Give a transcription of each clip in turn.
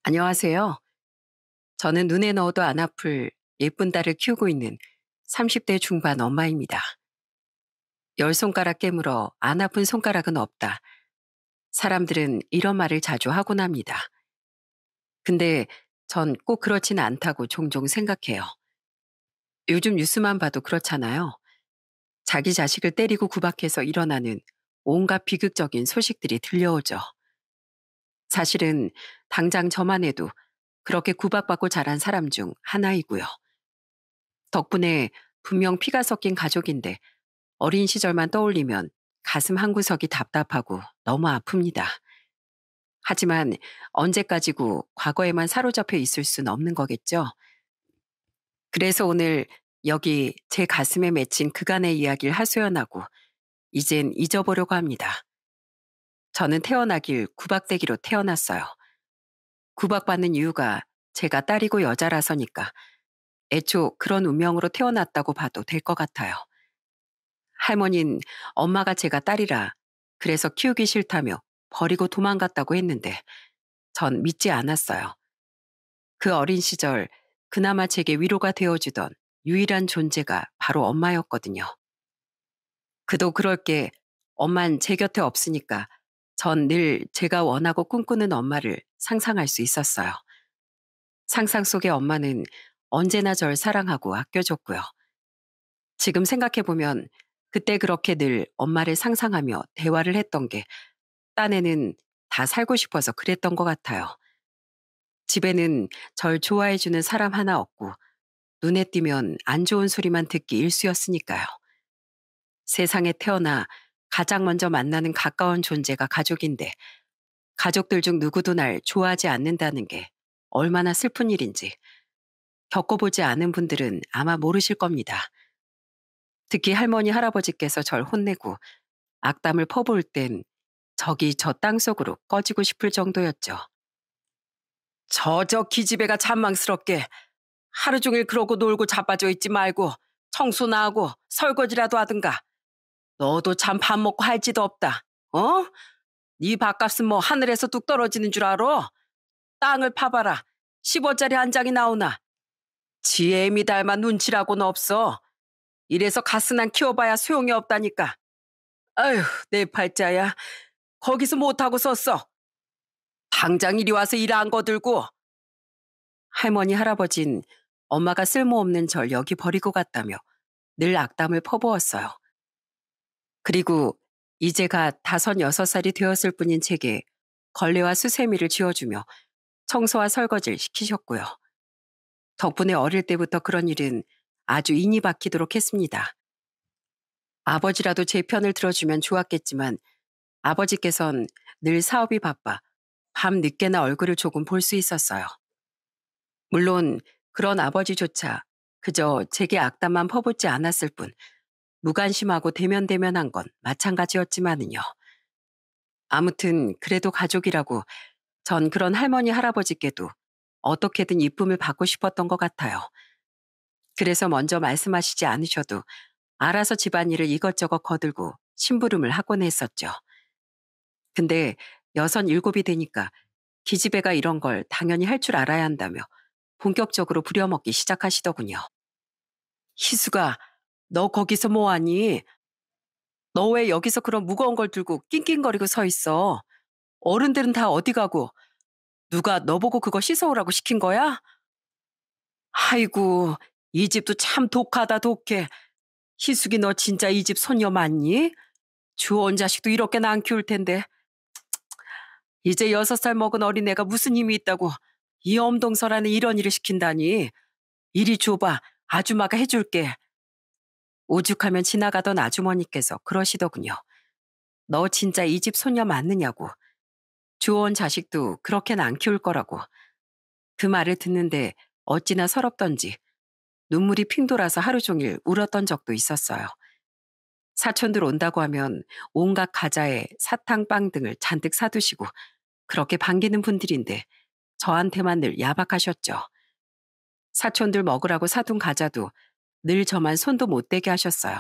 안녕하세요. 저는 눈에 넣어도 안 아플 예쁜 딸을 키우고 있는 30대 중반 엄마입니다. 열 손가락 깨물어 안 아픈 손가락은 없다. 사람들은 이런 말을 자주 하곤 합니다. 근데 전 꼭 그렇지는 않다고 종종 생각해요. 요즘 뉴스만 봐도 그렇잖아요. 자기 자식을 때리고 구박해서 일어나는 온갖 비극적인 소식들이 들려오죠. 사실은 당장 저만 해도 그렇게 구박받고 자란 사람 중 하나이고요. 덕분에 분명 피가 섞인 가족인데 어린 시절만 떠올리면 가슴 한구석이 답답하고 너무 아픕니다. 하지만 언제까지고 과거에만 사로잡혀 있을 순 없는 거겠죠. 그래서 오늘 여기 제 가슴에 맺힌 그간의 이야기를 하소연하고 이젠 잊어보려고 합니다. 저는 태어나길 구박대기로 태어났어요. 구박받는 이유가 제가 딸이고 여자라서니까 애초 그런 운명으로 태어났다고 봐도 될 것 같아요. 할머니는 엄마가 제가 딸이라 그래서 키우기 싫다며 버리고 도망갔다고 했는데 전 믿지 않았어요. 그 어린 시절 그나마 제게 위로가 되어주던 유일한 존재가 바로 엄마였거든요. 그도 그럴 게 엄만 제 곁에 없으니까 전 늘 제가 원하고 꿈꾸는 엄마를 상상할 수 있었어요. 상상 속의 엄마는 언제나 절 사랑하고 아껴줬고요. 지금 생각해보면 그때 그렇게 늘 엄마를 상상하며 대화를 했던 게 딴에는 다 살고 싶어서 그랬던 것 같아요. 집에는 절 좋아해주는 사람 하나 없고 눈에 띄면 안 좋은 소리만 듣기 일쑤였으니까요. 세상에 태어나 가장 먼저 만나는 가까운 존재가 가족인데 가족들 중 누구도 날 좋아하지 않는다는 게 얼마나 슬픈 일인지 겪어보지 않은 분들은 아마 모르실 겁니다. 특히 할머니 할아버지께서 절 혼내고 악담을 퍼부을 땐 적이 저 땅속으로 꺼지고 싶을 정도였죠. 저 기집애가 잔망스럽게 하루 종일 그러고 놀고 자빠져 있지 말고 청소나 하고 설거지라도 하든가. 너도 참 밥 먹고 할 짓도 없다. 어? 네 밥값은 뭐 하늘에서 뚝 떨어지는 줄 알아? 땅을 파봐라. 10원짜리 한 장이 나오나. 지의 애미 닮아 눈치라고는 없어. 이래서 가스난 키워봐야 소용이 없다니까. 아휴, 내 팔자야. 거기서 못하고 썼어. 당장 이리 와서 일 안 거들고. 할머니 할아버진 엄마가 쓸모없는 절 여기 버리고 갔다며 늘 악담을 퍼부었어요. 그리고 이제가 5, 6살이 되었을 뿐인 제게 걸레와 수세미를 쥐어주며 청소와 설거지를 시키셨고요. 덕분에 어릴 때부터 그런 일은 아주 인이 박히도록 했습니다. 아버지라도 제 편을 들어주면 좋았겠지만 아버지께선 늘 사업이 바빠 밤 늦게나 얼굴을 조금 볼 수 있었어요. 물론 그런 아버지조차 그저 제게 악담만 퍼붓지 않았을 뿐 무관심하고 대면대면한 건 마찬가지였지만은요. 아무튼 그래도 가족이라고 전 그런 할머니 할아버지께도 어떻게든 이쁨을 받고 싶었던 것 같아요. 그래서 먼저 말씀하시지 않으셔도 알아서 집안일을 이것저것 거들고 심부름을 하곤 했었죠. 근데 6, 7이 되니까 기집애가 이런 걸 당연히 할 줄 알아야 한다며 본격적으로 부려먹기 시작하시더군요. 희수가 너 거기서 뭐하니? 너 왜 여기서 그런 무거운 걸 들고 낑낑거리고 서 있어? 어른들은 다 어디 가고 누가 너 보고 그거 씻어오라고 시킨 거야? 아이고, 이 집도 참 독하다 독해. 희숙이 너 진짜 이 집 손녀 맞니? 주원 자식도 이렇게는 안 키울 텐데. 이제 6살 먹은 어린애가 무슨 힘이 있다고 이 엄동설 에 이런 일을 시킨다니. 이리 줘봐. 아줌마가 해줄게. 오죽하면 지나가던 아주머니께서 그러시더군요. 너 진짜 이 집 손녀 맞느냐고. 주원 자식도 그렇게는 안 키울 거라고. 그 말을 듣는데 어찌나 서럽던지 눈물이 핑 돌아서 하루 종일 울었던 적도 있었어요. 사촌들 온다고 하면 온갖 과자에 사탕, 빵 등을 잔뜩 사두시고 그렇게 반기는 분들인데 저한테만 늘 야박하셨죠. 사촌들 먹으라고 사둔 과자도 늘 저만 손도 못 대게 하셨어요.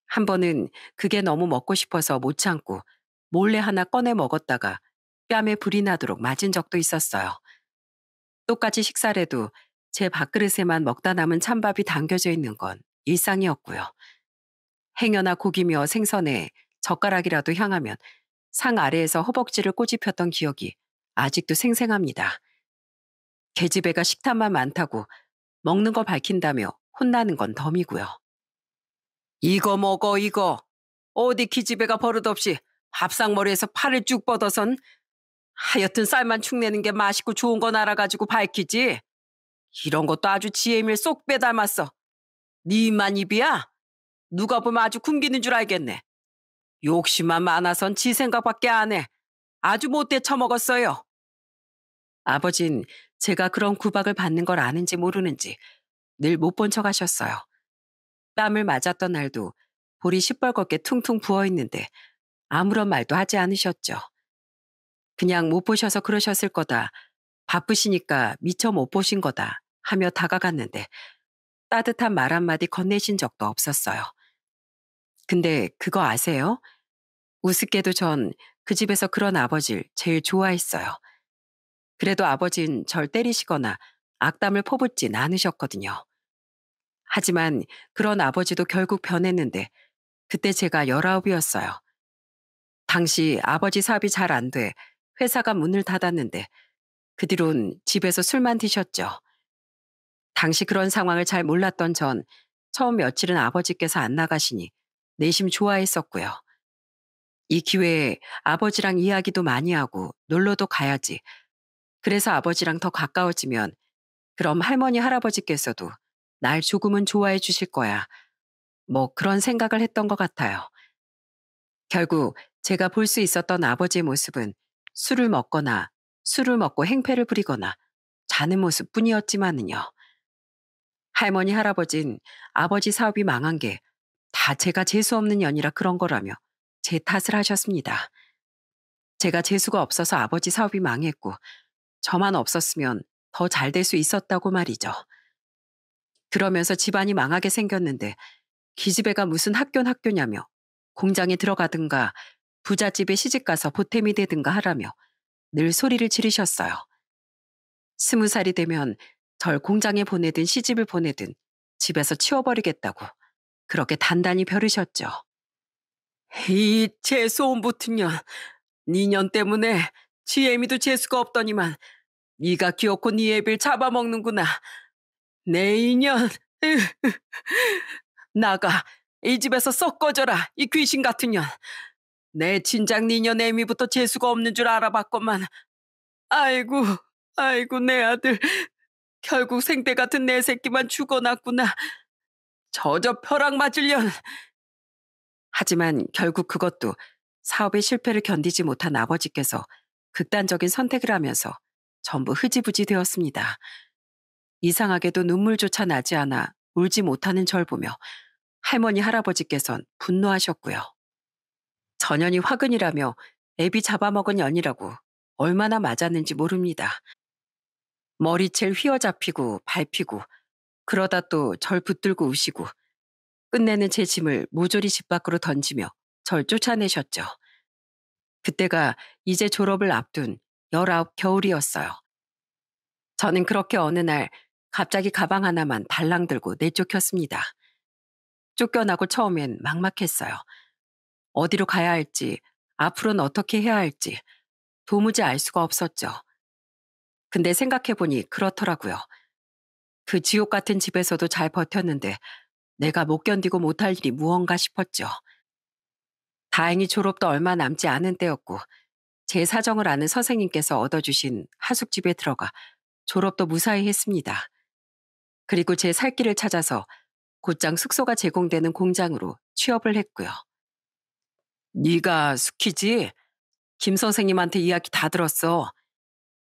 한 번은 그게 너무 먹고 싶어서 못 참고 몰래 하나 꺼내 먹었다가 뺨에 불이 나도록 맞은 적도 있었어요. 똑같이 식사를 해도 제 밥그릇에만 먹다 남은 찬밥이 담겨져 있는 건 일상이었고요. 행여나 고기며 생선에 젓가락이라도 향하면 상 아래에서 허벅지를 꼬집혔던 기억이 아직도 생생합니다. 계집애가 식탐만 많다고 먹는 거 밝힌다며 혼나는 건 덤이고요. 이거 먹어 이거. 어디 기집애가 버릇없이 밥상머리에서 팔을 쭉 뻗어선 하여튼 쌀만 축내는 게 맛있고 좋은 건 알아가지고 밝히지. 이런 것도 아주 지혜밀 쏙 빼닮았어. 네 입만 입이야? 누가 보면 아주 굶기는 줄 알겠네. 욕심만 많아선 지 생각밖에 안 해. 아주 못돼 처먹었어요. 아버진 제가 그런 구박을 받는 걸 아는지 모르는지 늘 못 본 척 하셨어요. 뺨을 맞았던 날도 볼이 시뻘겋게 퉁퉁 부어있는데 아무런 말도 하지 않으셨죠. 그냥 못 보셔서 그러셨을 거다. 바쁘시니까 미처 못 보신 거다 하며 다가갔는데 따뜻한 말 한마디 건네신 적도 없었어요. 근데 그거 아세요? 우습게도 전 그 집에서 그런 아버지를 제일 좋아했어요. 그래도 아버진 절 때리시거나 악담을 퍼붓진 않으셨거든요. 하지만 그런 아버지도 결국 변했는데 그때 제가 19이었어요. 당시 아버지 사업이 잘 안 돼 회사가 문을 닫았는데 그 뒤론 집에서 술만 드셨죠. 당시 그런 상황을 잘 몰랐던 전 처음 며칠은 아버지께서 안 나가시니 내심 좋아했었고요. 이 기회에 아버지랑 이야기도 많이 하고 놀러도 가야지. 그래서 아버지랑 더 가까워지면 그럼 할머니 할아버지께서도 날 조금은 좋아해 주실 거야. 뭐 그런 생각을 했던 것 같아요. 결국 제가 볼 수 있었던 아버지의 모습은 술을 먹거나 술을 먹고 행패를 부리거나 자는 모습뿐이었지만은요. 할머니 할아버진 아버지 사업이 망한 게 다 제가 재수없는 년이라 그런 거라며 제 탓을 하셨습니다. 제가 재수가 없어서 아버지 사업이 망했고 저만 없었으면 더 잘 될 수 있었다고 말이죠. 그러면서 집안이 망하게 생겼는데 기집애가 무슨 학교냐며 공장에 들어가든가 부잣집에 시집가서 보탬이 되든가 하라며 늘 소리를 지르셨어요. 20살이 되면 절 공장에 보내든 시집을 보내든 집에서 치워버리겠다고 그렇게 단단히 벼르셨죠. 이 재수온 붙은 년, 니년 때문에 지애미도 재수가 없더니만 네가 기어코 네 애비를 잡아먹는구나. 내 인연, 나가 이 집에서 썩 꺼져라 이 귀신 같은 년. 내 친장 니년 애미부터 재수가 없는 줄 알아봤건만 아이고 아이고 내 아들 결국 생떼 같은 내 새끼만 죽어났구나. 저저 벼락 맞으련. 하지만 결국 그것도 사업의 실패를 견디지 못한 아버지께서 극단적인 선택을 하면서 전부 흐지부지 되었습니다. 이상하게도 눈물조차 나지 않아 울지 못하는 절 보며 할머니 할아버지께선 분노하셨고요. 전연이 화근이라며 애비 잡아먹은 년이라고 얼마나 맞았는지 모릅니다. 머리채를 휘어잡히고 밟히고 그러다 또 절 붙들고 우시고 끝내는 제 짐을 모조리 집 밖으로 던지며 절 쫓아내셨죠. 그때가 이제 졸업을 앞둔 19 겨울이었어요. 저는 그렇게 어느 날 갑자기 가방 하나만 달랑 들고 내쫓겼습니다. 쫓겨나고 처음엔 막막했어요. 어디로 가야 할지, 앞으로는 어떻게 해야 할지 도무지 알 수가 없었죠. 근데 생각해보니 그렇더라고요. 그 지옥 같은 집에서도 잘 버텼는데 내가 못 견디고 못할 일이 무언가 싶었죠. 다행히 졸업도 얼마 남지 않은 때였고 제 사정을 아는 선생님께서 얻어주신 하숙집에 들어가 졸업도 무사히 했습니다. 그리고 제 살 길을 찾아서 곧장 숙소가 제공되는 공장으로 취업을 했고요. 네가 숙희지? 김 선생님한테 이야기 다 들었어.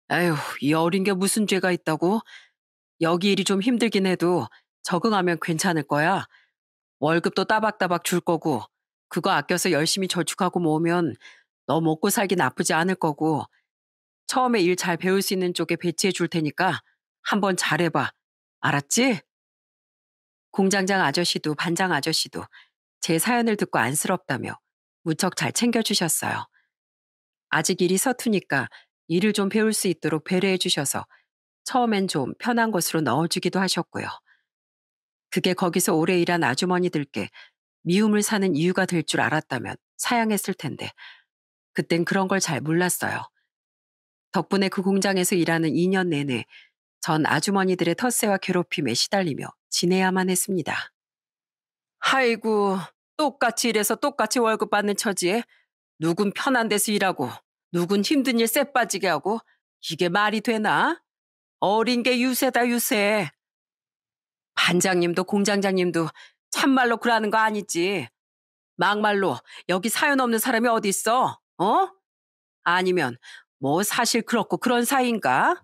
아휴, 이 어린 게 무슨 죄가 있다고? 여기 일이 좀 힘들긴 해도 적응하면 괜찮을 거야. 월급도 따박따박 줄 거고 그거 아껴서 열심히 저축하고 모으면 너 먹고 살기 나쁘지 않을 거고 처음에 일 잘 배울 수 있는 쪽에 배치해 줄 테니까 한번 잘해봐. 알았지? 공장장 아저씨도 반장 아저씨도 제 사연을 듣고 안쓰럽다며 무척 잘 챙겨주셨어요. 아직 일이 서투니까 일을 좀 배울 수 있도록 배려해 주셔서 처음엔 좀 편한 곳으로 넣어주기도 하셨고요. 그게 거기서 오래 일한 아주머니들께 미움을 사는 이유가 될 줄 알았다면 사양했을 텐데 그땐 그런 걸 잘 몰랐어요. 덕분에 그 공장에서 일하는 2년 내내 전 아주머니들의 텃세와 괴롭힘에 시달리며 지내야만 했습니다. 아이고, 똑같이 일해서 똑같이 월급 받는 처지에 누군 편한 데서 일하고 누군 힘든 일 쎄 빠지게 하고 이게 말이 되나? 어린 게 유세다 유세. 반장님도 공장장님도 참말로 그러는 거 아니지. 막말로 여기 사연 없는 사람이 어디 있어? 어? 아니면 뭐 사실 그렇고 그런 사이인가?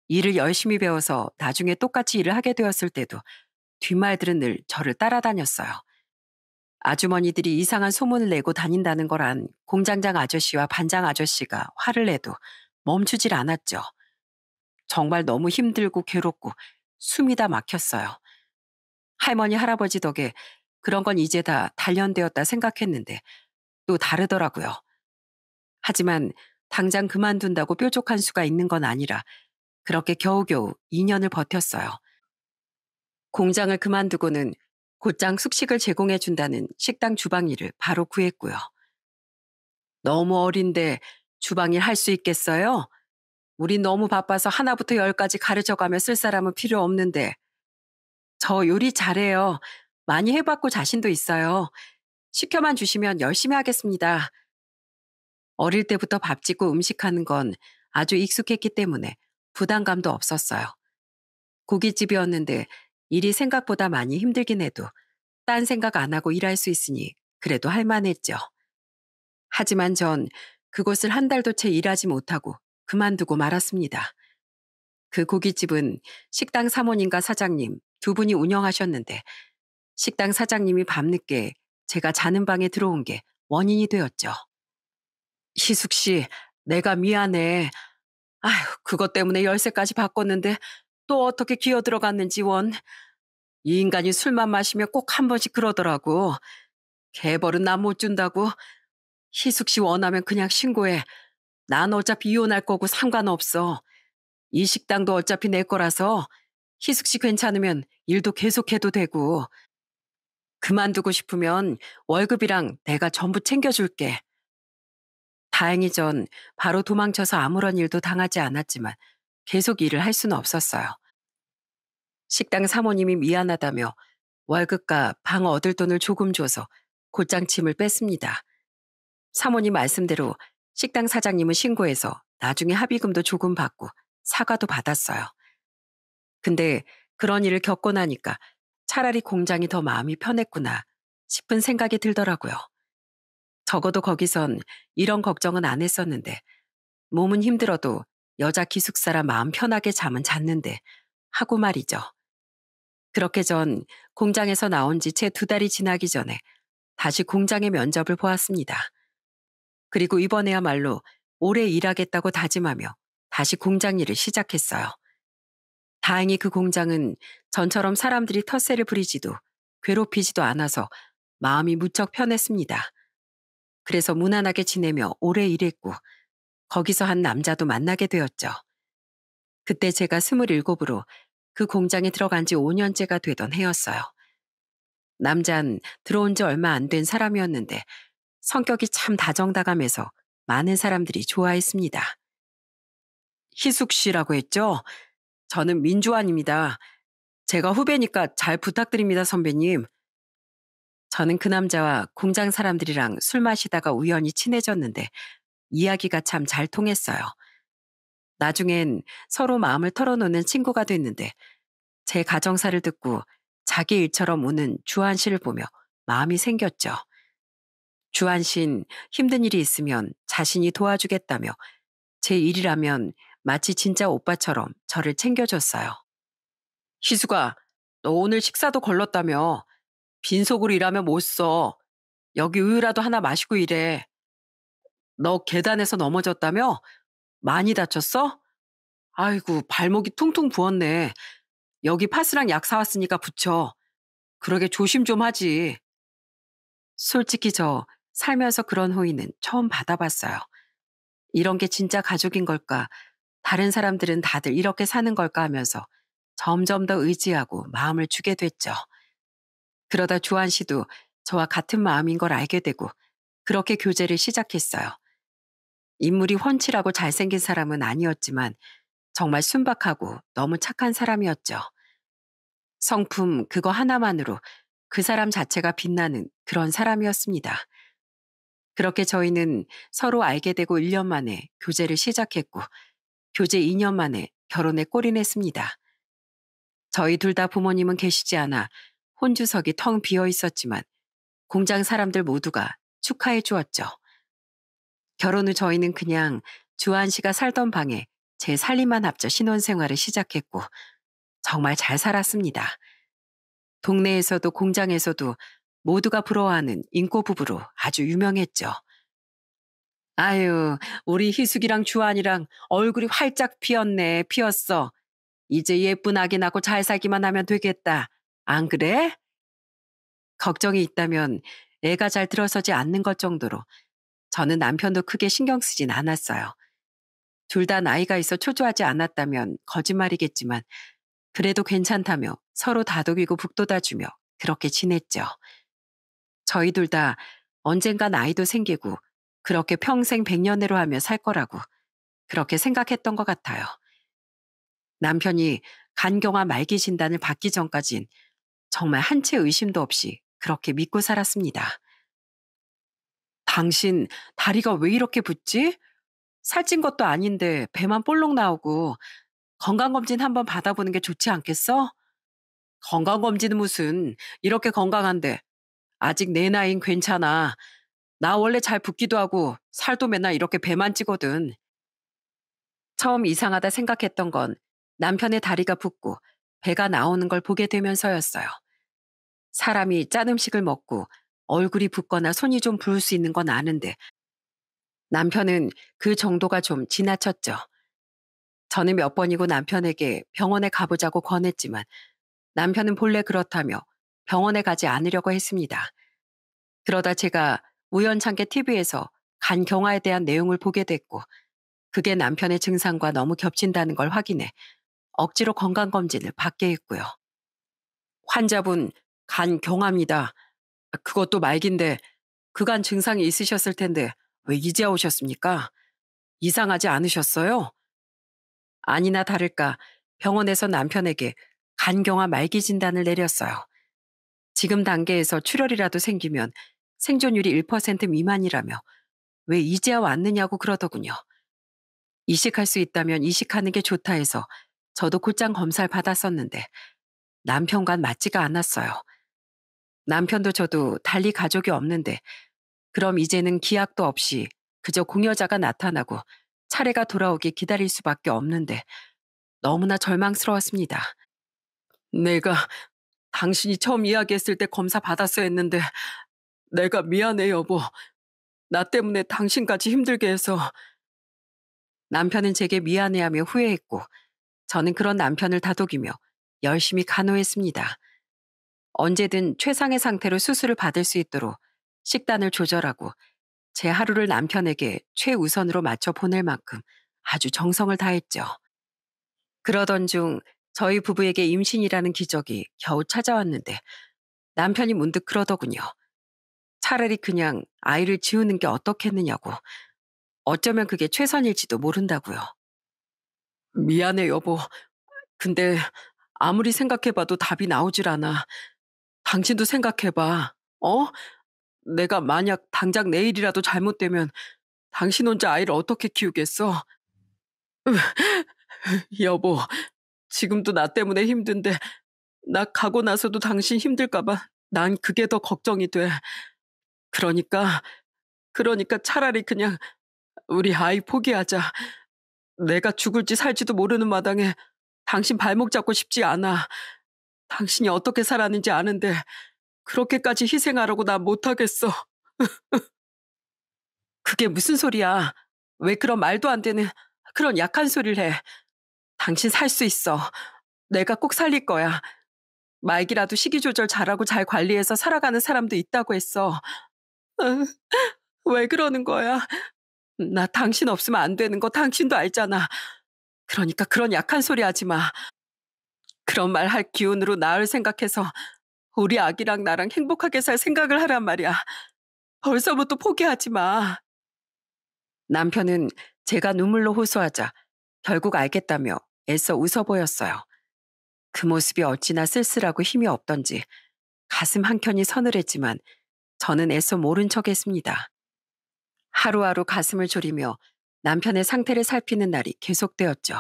일을 열심히 배워서 나중에 똑같이 일을 하게 되었을 때도 뒷말들은 늘 저를 따라다녔어요. 아주머니들이 이상한 소문을 내고 다닌다는 거란 공장장 아저씨와 반장 아저씨가 화를 내도 멈추질 않았죠. 정말 너무 힘들고 괴롭고 숨이 다 막혔어요. 할머니 할아버지 덕에 그런 건 이제 다 단련되었다 생각했는데 또 다르더라고요. 하지만 당장 그만둔다고 뾰족한 수가 있는 건 아니라 그렇게 겨우겨우 2년을 버텼어요. 공장을 그만두고는 곧장 숙식을 제공해준다는 식당 주방 일을 바로 구했고요. 너무 어린데 주방일 할 수 있겠어요? 우린 너무 바빠서 하나부터 열까지 가르쳐가며 쓸 사람은 필요 없는데. 저 요리 잘해요. 많이 해봤고 자신도 있어요. 시켜만 주시면 열심히 하겠습니다. 어릴 때부터 밥 짓고 음식하는 건 아주 익숙했기 때문에 부담감도 없었어요. 고깃집이었는데 일이 생각보다 많이 힘들긴 해도 딴 생각 안 하고 일할 수 있으니 그래도 할 만했죠. 하지만 전 그곳을 한 달도 채 일하지 못하고 그만두고 말았습니다. 그 고깃집은 식당 사모님과 사장님 두 분이 운영하셨는데 식당 사장님이 밤늦게 제가 자는 방에 들어온 게 원인이 되었죠. 희숙 씨, 내가 미안해. 아휴, 그것 때문에 열쇠까지 바꿨는데 또 어떻게 기어 들어갔는지 원. 이 인간이 술만 마시면 꼭 한 번씩 그러더라고. 개벌은 나 못 준다고. 희숙 씨 원하면 그냥 신고해. 난 어차피 이혼할 거고 상관없어. 이 식당도 어차피 내 거라서 희숙 씨 괜찮으면 일도 계속해도 되고. 그만두고 싶으면 월급이랑 내가 전부 챙겨줄게. 다행히 전 바로 도망쳐서 아무런 일도 당하지 않았지만 계속 일을 할 수는 없었어요. 식당 사모님이 미안하다며 월급과 방 얻을 돈을 조금 줘서 곧장 짐을 뺐습니다. 사모님 말씀대로 식당 사장님은 신고해서 나중에 합의금도 조금 받고 사과도 받았어요. 근데 그런 일을 겪고 나니까 차라리 공장이 더 마음이 편했구나 싶은 생각이 들더라고요. 적어도 거기선 이런 걱정은 안 했었는데 몸은 힘들어도 여자 기숙사라 마음 편하게 잠은 잤는데 하고 말이죠. 그렇게 전 공장에서 나온 지 채 2달이 지나기 전에 다시 공장의 면접을 보았습니다. 그리고 이번에야말로 오래 일하겠다고 다짐하며 다시 공장 일을 시작했어요. 다행히 그 공장은 전처럼 사람들이 텃세를 부리지도 괴롭히지도 않아서 마음이 무척 편했습니다. 그래서 무난하게 지내며 오래 일했고 거기서 한 남자도 만나게 되었죠. 그때 제가 27으로 그 공장에 들어간 지 5년째가 되던 해였어요. 남잔 들어온 지 얼마 안 된 사람이었는데 성격이 참 다정다감해서 많은 사람들이 좋아했습니다. 희숙 씨라고 했죠? 저는 민주환입니다. 제가 후배니까 잘 부탁드립니다, 선배님. 저는 그 남자와 공장 사람들이랑 술 마시다가 우연히 친해졌는데 이야기가 참 잘 통했어요. 나중엔 서로 마음을 털어놓는 친구가 됐는데 제 가정사를 듣고 자기 일처럼 우는 주한 씨를 보며 마음이 생겼죠. 주한 씨는 힘든 일이 있으면 자신이 도와주겠다며 제 일이라면 마치 진짜 오빠처럼 저를 챙겨줬어요. 희수가, 너 오늘 식사도 걸렀다며. 빈속으로 일하면 못 써. 여기 우유라도 하나 마시고 일해. 너 계단에서 넘어졌다며? 많이 다쳤어? 아이고, 발목이 퉁퉁 부었네. 여기 파스랑 약 사왔으니까 붙여. 그러게 조심 좀 하지. 솔직히 저 살면서 그런 호의는 처음 받아봤어요. 이런 게 진짜 가족인 걸까 다른 사람들은 다들 이렇게 사는 걸까 하면서 점점 더 의지하고 마음을 주게 됐죠. 그러다 주한 씨도 저와 같은 마음인 걸 알게 되고 그렇게 교제를 시작했어요. 인물이 훤칠하고 잘생긴 사람은 아니었지만 정말 순박하고 너무 착한 사람이었죠. 성품 그거 하나만으로 그 사람 자체가 빛나는 그런 사람이었습니다. 그렇게 저희는 서로 알게 되고 1년 만에 교제를 시작했고 교제 2년 만에 결혼에 골인했습니다. 저희 둘 다 부모님은 계시지 않아 혼주석이 텅 비어 있었지만 공장 사람들 모두가 축하해 주었죠. 결혼 후 저희는 그냥 주한 씨가 살던 방에 제 살림만 합쳐 신혼생활을 시작했고 정말 잘 살았습니다. 동네에서도 공장에서도 모두가 부러워하는 인고 부부로 아주 유명했죠. 아유, 우리 희숙이랑 주한이랑 얼굴이 활짝 피었네, 피었어. 이제 예쁜 아기 낳고 잘 살기만 하면 되겠다. 안 그래? 걱정이 있다면 애가 잘 들어서지 않는 것 정도로 저는 남편도 크게 신경 쓰진 않았어요. 둘 다 나이가 있어 초조하지 않았다면 거짓말이겠지만 그래도 괜찮다며 서로 다독이고 북돋아주며 그렇게 지냈죠. 저희 둘 다 언젠간 아이도 생기고 그렇게 평생 백년해로 하며 살 거라고 그렇게 생각했던 것 같아요. 남편이 간경화 말기 진단을 받기 전까진 정말 한 채 의심도 없이 그렇게 믿고 살았습니다. 당신 다리가 왜 이렇게 붓지? 살찐 것도 아닌데 배만 볼록 나오고 건강검진 한번 받아보는 게 좋지 않겠어? 건강검진은 무슨 이렇게 건강한데 아직 내 나이는 괜찮아. 나 원래 잘 붓기도 하고 살도 맨날 이렇게 배만 찌거든. 처음 이상하다 생각했던 건 남편의 다리가 붓고 배가 나오는 걸 보게 되면서였어요. 사람이 짠 음식을 먹고 얼굴이 붓거나 손이 좀 부을 수 있는 건 아는데 남편은 그 정도가 좀 지나쳤죠. 저는 몇 번이고 남편에게 병원에 가보자고 권했지만 남편은 본래 그렇다며 병원에 가지 않으려고 했습니다. 그러다 제가 우연찮게 TV에서 간경화에 대한 내용을 보게 됐고 그게 남편의 증상과 너무 겹친다는 걸 확인해 억지로 건강검진을 받게 했고요. 환자분 간경화입니다. 그것도 말긴데 그간 증상이 있으셨을 텐데 왜 이제야 오셨습니까? 이상하지 않으셨어요? 아니나 다를까 병원에서 남편에게 간경화 말기 진단을 내렸어요. 지금 단계에서 출혈이라도 생기면 생존율이 1% 미만이라며 왜 이제야 왔느냐고 그러더군요. 이식할 수 있다면 이식하는 게 좋다 해서 저도 곧장 검사를 받았었는데 남편과는 맞지가 않았어요. 남편도 저도 달리 가족이 없는데 그럼 이제는 기약도 없이 그저 공여자가 나타나고 차례가 돌아오기 기다릴 수밖에 없는데 너무나 절망스러웠습니다. 내가 당신이 처음 이야기했을 때 검사 받았어야 했는데 내가 미안해 여보. 나 때문에 당신까지 힘들게 해서. 남편은 제게 미안해하며 후회했고 저는 그런 남편을 다독이며 열심히 간호했습니다. 언제든 최상의 상태로 수술을 받을 수 있도록 식단을 조절하고 제 하루를 남편에게 최우선으로 맞춰 보낼 만큼 아주 정성을 다했죠. 그러던 중 저희 부부에게 임신이라는 기적이 겨우 찾아왔는데 남편이 문득 그러더군요. 차라리 그냥 아이를 지우는 게 어떻겠느냐고. 어쩌면 그게 최선일지도 모른다고요. 미안해 여보. 근데 아무리 생각해봐도 답이 나오질 않아. 당신도 생각해봐. 어? 내가 만약 당장 내일이라도 잘못되면 당신 혼자 아이를 어떻게 키우겠어? 여보, 지금도 나 때문에 힘든데 나 가고 나서도 당신 힘들까봐 난 그게 더 걱정이 돼. 그러니까, 그러니까 차라리 그냥 우리 아이 포기하자. 내가 죽을지 살지도 모르는 마당에 당신 발목 잡고 싶지 않아. 당신이 어떻게 살았는지 아는데 그렇게까지 희생하라고 나 못하겠어. 그게 무슨 소리야. 왜 그런 말도 안 되는 그런 약한 소리를 해. 당신 살 수 있어. 내가 꼭 살릴 거야. 말기라도 식이 조절 잘하고 잘 관리해서 살아가는 사람도 있다고 했어. 으, 왜 그러는 거야? 나 당신 없으면 안 되는 거 당신도 알잖아. 그러니까 그런 약한 소리 하지 마. 그런 말 할 기운으로 나을 생각해서 우리 아기랑 나랑 행복하게 살 생각을 하란 말이야. 벌써부터 포기하지 마. 남편은 제가 눈물로 호소하자 결국 알겠다며 애써 웃어 보였어요. 그 모습이 어찌나 쓸쓸하고 힘이 없던지 가슴 한켠이 서늘했지만 저는 애써 모른 척 했습니다. 하루하루 가슴을 졸이며 남편의 상태를 살피는 날이 계속되었죠.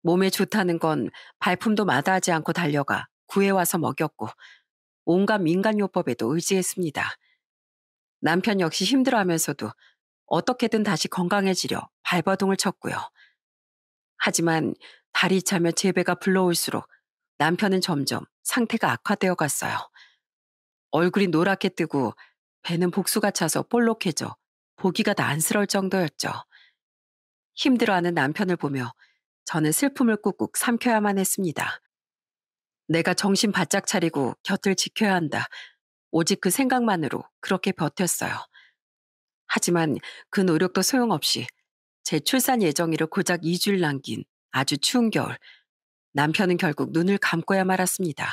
몸에 좋다는 건 발품도 마다하지 않고 달려가 구해와서 먹였고 온갖 민간요법에도 의지했습니다. 남편 역시 힘들어하면서도 어떻게든 다시 건강해지려 발버둥을 쳤고요. 하지만 달이 차며 제 배가 불러올수록 남편은 점점 상태가 악화되어 갔어요. 얼굴이 노랗게 뜨고 배는 복수가 차서 볼록해져 보기가 다 안쓰러울 정도였죠. 힘들어하는 남편을 보며 저는 슬픔을 꾹꾹 삼켜야만 했습니다. 내가 정신 바짝 차리고 곁을 지켜야 한다. 오직 그 생각만으로 그렇게 버텼어요. 하지만 그 노력도 소용없이 제 출산 예정일을 고작 2주일 남긴 아주 추운 겨울, 남편은 결국 눈을 감고야 말았습니다.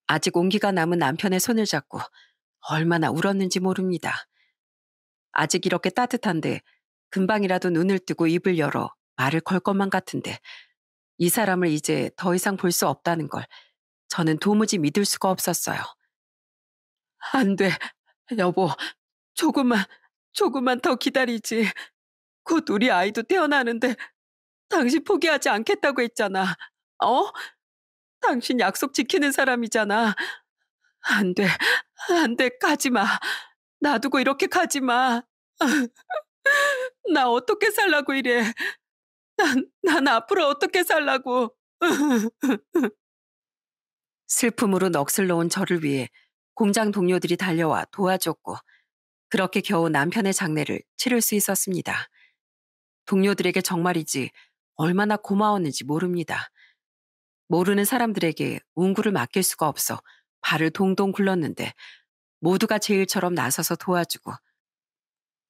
아직 온기가 남은 남편의 손을 잡고 얼마나 울었는지 모릅니다. 아직 이렇게 따뜻한데 금방이라도 눈을 뜨고 입을 열어 말을 걸 것만 같은데 이 사람을 이제 더 이상 볼 수 없다는 걸 저는 도무지 믿을 수가 없었어요. 안 돼, 여보. 조금만, 조금만 더 기다리지. 곧 우리 아이도 태어나는데 당신 포기하지 않겠다고 했잖아. 어? 당신 약속 지키는 사람이잖아. 안 돼, 안 돼, 가지 마. 놔두고 이렇게 가지 마. 나 어떻게 살라고 이래. 난 앞으로 어떻게 살라고. 슬픔으로 넋을 놓은 저를 위해 공장 동료들이 달려와 도와줬고 그렇게 겨우 남편의 장례를 치를 수 있었습니다. 동료들에게 정말이지 얼마나 고마웠는지 모릅니다. 모르는 사람들에게 운구를 맡길 수가 없어 발을 동동 굴렀는데 모두가 제 일처럼 나서서 도와주고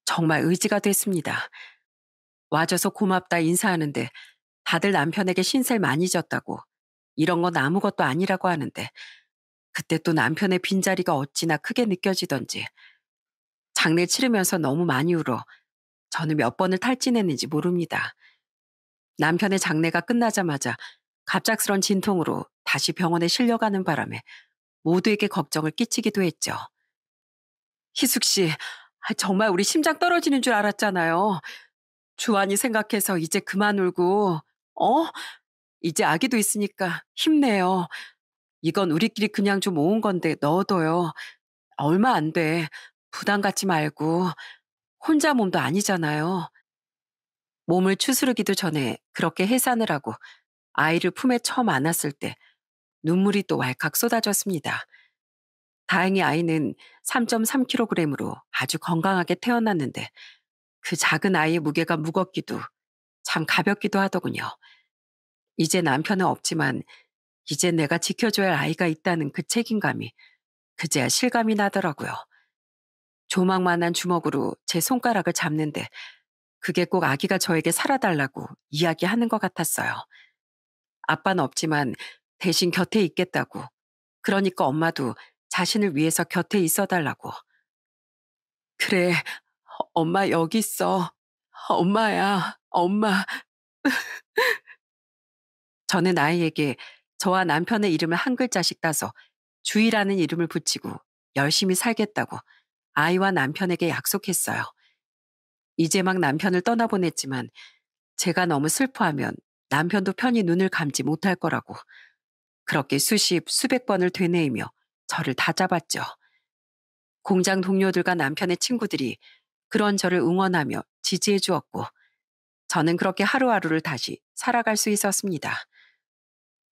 정말 의지가 됐습니다. 와줘서 고맙다 인사하는데 다들 남편에게 신세를 많이 졌다고 이런 건 아무것도 아니라고 하는데 그때 또 남편의 빈자리가 어찌나 크게 느껴지던지 장례 치르면서 너무 많이 울어 저는 몇 번을 탈진했는지 모릅니다. 남편의 장례가 끝나자마자 갑작스런 진통으로 다시 병원에 실려가는 바람에 모두에게 걱정을 끼치기도 했죠. 희숙 씨, 정말 우리 심장 떨어지는 줄 알았잖아요. 주환이 생각해서 이제 그만 울고, 어? 이제 아기도 있으니까 힘내요. 이건 우리끼리 그냥 좀 모은 건데 넣어둬요. 얼마 안 돼. 부담 갖지 말고. 혼자 몸도 아니잖아요. 몸을 추스르기도 전에 그렇게 해산을 하고 아이를 품에 처음 안았을 때 눈물이 또 왈칵 쏟아졌습니다. 다행히 아이는 3.3kg으로 아주 건강하게 태어났는데 그 작은 아이의 무게가 무겁기도 참 가볍기도 하더군요. 이제 남편은 없지만 이제 내가 지켜줘야 할 아이가 있다는 그 책임감이 그제야 실감이 나더라고요. 조망만한 주먹으로 제 손가락을 잡는데 그게 꼭 아기가 저에게 살아달라고 이야기하는 것 같았어요. 아빠는 없지만 대신 곁에 있겠다고. 그러니까 엄마도 자신을 위해서 곁에 있어달라고. 그래, 엄마 여기 있어. 엄마야, 엄마. 저는 아이에게 저와 남편의 이름을 한 글자씩 따서 주희라는 이름을 붙이고 열심히 살겠다고 아이와 남편에게 약속했어요. 이제 막 남편을 떠나보냈지만 제가 너무 슬퍼하면 남편도 편히 눈을 감지 못할 거라고 그렇게 수십, 수백 번을 되뇌이며 저를 다잡았죠. 공장 동료들과 남편의 친구들이 그런 저를 응원하며 지지해 주었고 저는 그렇게 하루하루를 다시 살아갈 수 있었습니다.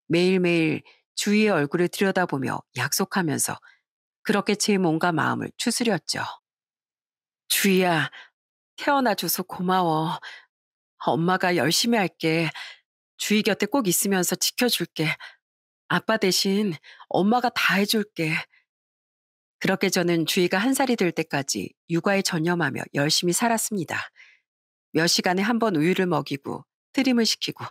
매일매일 주희의 얼굴을 들여다보며 약속하면서 그렇게 제 몸과 마음을 추스렸죠. 주희야, 태어나줘서 고마워. 엄마가 열심히 할게. 주희 곁에 꼭 있으면서 지켜줄게. 아빠 대신 엄마가 다 해줄게. 그렇게 저는 주희가 1살이 될 때까지 육아에 전념하며 열심히 살았습니다. 몇 시간에 한 번 우유를 먹이고 트림을 시키고